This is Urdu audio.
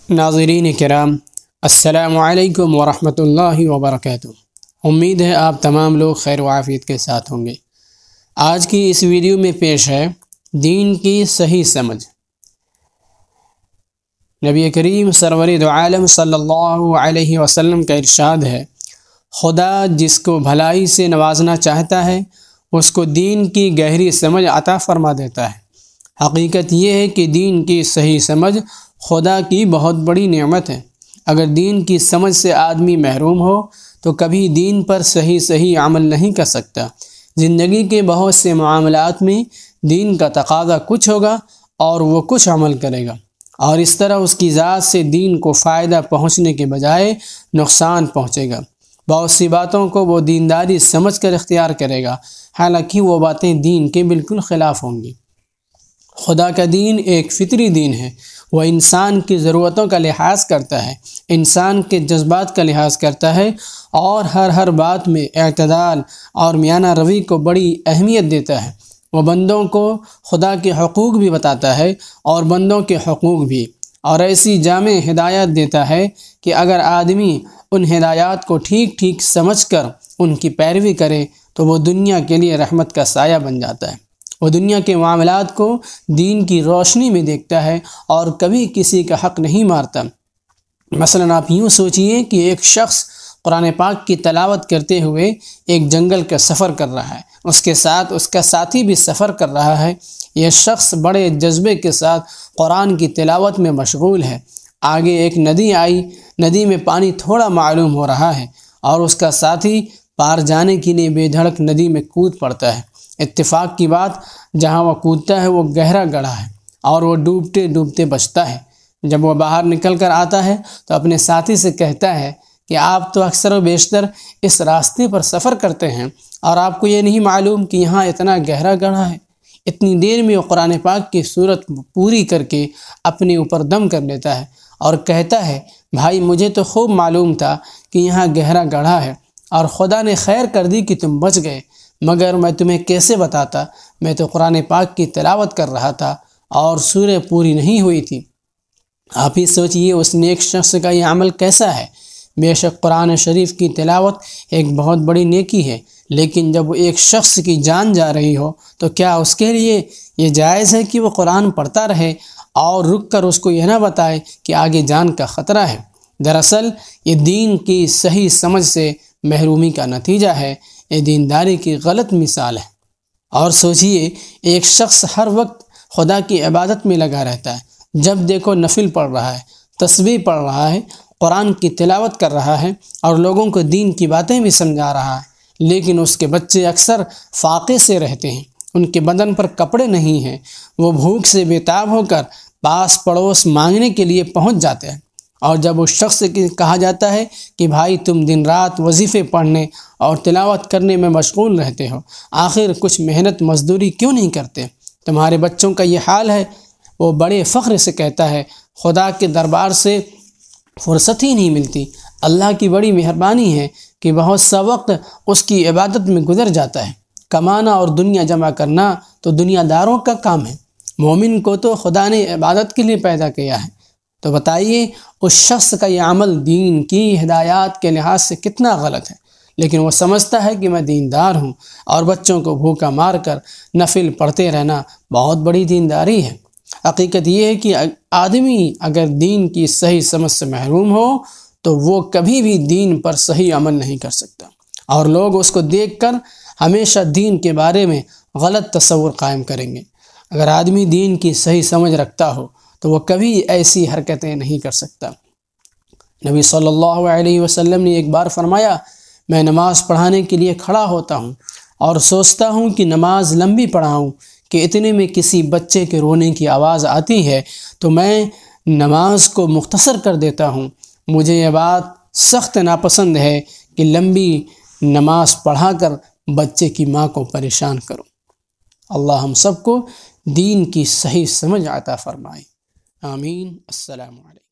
ناظرین کرام، السلام علیکم ورحمۃ اللہ وبرکاتہ۔ امید ہے آپ تمام لوگ خیر و عافیت کے ساتھ ہوں گے۔ آج کی اس ویڈیو میں پیش ہے دین کی صحیح سمجھ۔ نبی کریم سرور دو عالم صلی اللہ علیہ وسلم کا ارشاد ہے، خدا جس کو بھلائی سے نوازنا چاہتا ہے اس کو دین کی گہری سمجھ عطا فرما دیتا ہے۔ حقیقت یہ ہے کہ دین کی صحیح سمجھ خدا کی بہت بڑی نعمت ہے۔ اگر دین کی سمجھ سے آدمی محروم ہو تو کبھی دین پر صحیح عمل نہیں کر سکتا۔ زندگی کے بہت سے معاملات میں دین کا تقاضا کچھ ہوگا اور وہ کچھ عمل کرے گا، اور اس طرح اس کی ذات سے دین کو فائدہ پہنچنے کے بجائے نقصان پہنچے گا۔ بہت سی باتوں کو وہ دینداری سمجھ کر اختیار کرے گا، حالانکہ وہ باتیں دین کے بالکل خلاف ہوں گی۔ خدا کا دین ایک فطری دین ہے۔ وہ انسان کی ضرورتوں کا لحاظ کرتا ہے، انسان کے جذبات کا لحاظ کرتا ہے، اور ہر بات میں اعتدال اور میانہ روی کو بڑی اہمیت دیتا ہے۔ وہ بندوں کو خدا کے حقوق بھی بتاتا ہے اور بندوں کے حقوق بھی، اور ایسی جامع ہدایات دیتا ہے کہ اگر آدمی ان ہدایات کو ٹھیک سمجھ کر ان کی پیروی کرے تو وہ دنیا کے لیے رحمت کا سایہ بن جاتا ہے۔ وہ دنیا کے معاملات کو دین کی روشنی میں دیکھتا ہے اور کبھی کسی کا حق نہیں مارتا۔ مثلا آپ یوں سوچئے کہ ایک شخص قرآن پاک کی تلاوت کرتے ہوئے ایک جنگل کا سفر کر رہا ہے، اس کے ساتھ اس کا ساتھی بھی سفر کر رہا ہے۔ یہ شخص بڑے جذبے کے ساتھ قرآن کی تلاوت میں مشغول ہے۔ آگے ایک ندی آئی، ندی میں پانی تھوڑا معلوم ہو رہا ہے اور اس کا ساتھی پار جانے کے لیے بے دھڑک ندی میں کود پڑتا ہے۔ اتفاق کی بات، جہاں وہ کودتا ہے وہ گہرا گڑھا ہے اور وہ ڈوبتے بچتا ہے۔ جب وہ باہر نکل کر آتا ہے تو اپنے ساتھی سے کہتا ہے کہ آپ تو اکثر و بیشتر اس راستے پر سفر کرتے ہیں اور آپ کو یہ نہیں معلوم کہ یہاں اتنا گہرا گڑھا ہے۔ اتنی دیر میں وہ قرآن پاک کی صورت پوری کر کے اپنے اوپر دم کر لیتا ہے اور کہتا ہے، بھائی مجھے تو خوب معلوم تھا کہ یہاں گہرا گڑھا ہے اور خدا نے خیر کر دی کہ تم بچ گئے، مگر میں تمہیں کیسے بتاتا، میں تو قرآن پاک کی تلاوت کر رہا تھا اور سورہ پوری نہیں ہوئی تھی۔ آپ ہی سوچئے اس نیک شخص کا یہ عمل کیسا ہے۔ بے شک قرآن شریف کی تلاوت ایک بہت بڑی نیکی ہے، لیکن جب وہ ایک شخص کی جان جا رہی ہو تو کیا اس کے لیے یہ جائز ہے کہ وہ قرآن پڑھتا رہے اور رک کر اس کو یہ نہ بتائے کہ آگے جان کا خطرہ ہے؟ دراصل یہ دین کی صحیح سمجھ سے محرومی کا نتیجہ ہے، یہ دینداری کی غلط مثال ہے۔ اور سوچئے ایک شخص ہر وقت خدا کی عبادت میں لگا رہتا ہے، جب دیکھو نفل پڑھ رہا ہے، تسبیح پڑھ رہا ہے، قرآن کی تلاوت کر رہا ہے اور لوگوں کو دین کی باتیں بھی سمجھا رہا ہے، لیکن اس کے بچے اکثر فاقے سے رہتے ہیں، ان کے بدن پر کپڑے نہیں ہیں، وہ بھوک سے بےتاب ہو کر پاس پڑوس مانگنے کے لیے پہنچ جاتے ہیں، اور جب اس شخص سے کہا جاتا ہے کہ بھائی تم دن رات وظیفے پڑھنے اور تلاوت کرنے میں مشغول رہتے ہو، آخر کچھ محنت مزدوری کیوں نہیں کرتے؟ تمہارے بچوں کا یہ حال ہے۔ وہ بڑے فخر سے کہتا ہے، خدا کے دربار سے فرصت ہی نہیں ملتی۔ اللہ کی بڑی مہربانی ہے کہ بہت سا وقت اس کی عبادت میں گزر جاتا ہے۔ کمانا اور دنیا جمع کرنا تو دنیا داروں کا کام ہے، مومن کو تو خدا نے عبادت کے لیے پیدا کیا ہے۔ تو بتائیے اس شخص کا یہ عمل دین کی ہدایات کے لحاظ سے کتنا غلط ہے، لیکن وہ سمجھتا ہے کہ میں دیندار ہوں، اور بچوں کو بھوکا مار کر نفل پڑھتے رہنا بہت بڑی دینداری ہے۔ حقیقت یہ ہے کہ آدمی اگر دین کی صحیح سمجھ سے محروم ہو تو وہ کبھی بھی دین پر صحیح عمل نہیں کر سکتا، اور لوگ اس کو دیکھ کر ہمیشہ دین کے بارے میں غلط تصور قائم کریں گے۔ اگر آدمی دین کی صحیح سمجھ رکھتا ہو تو وہ کبھی ایسی حرکتیں نہیں کر سکتا۔ نبی صلی اللہ علیہ وسلم نے ایک بار فرمایا، میں نماز پڑھانے کے لیے کھڑا ہوتا ہوں اور سوچتا ہوں کہ نماز لمبی پڑھاؤں کہ اتنے میں کسی بچے کے رونے کی آواز آتی ہے تو میں نماز کو مختصر کر دیتا ہوں۔ مجھے یہ بات سخت ناپسند ہے کہ لمبی نماز پڑھا کر بچے کی ماں کو پریشان کروں۔ اللہ ہم سب کو دین کی صحیح سمجھ عطا فرمائے، آمین۔ السلام علیکم۔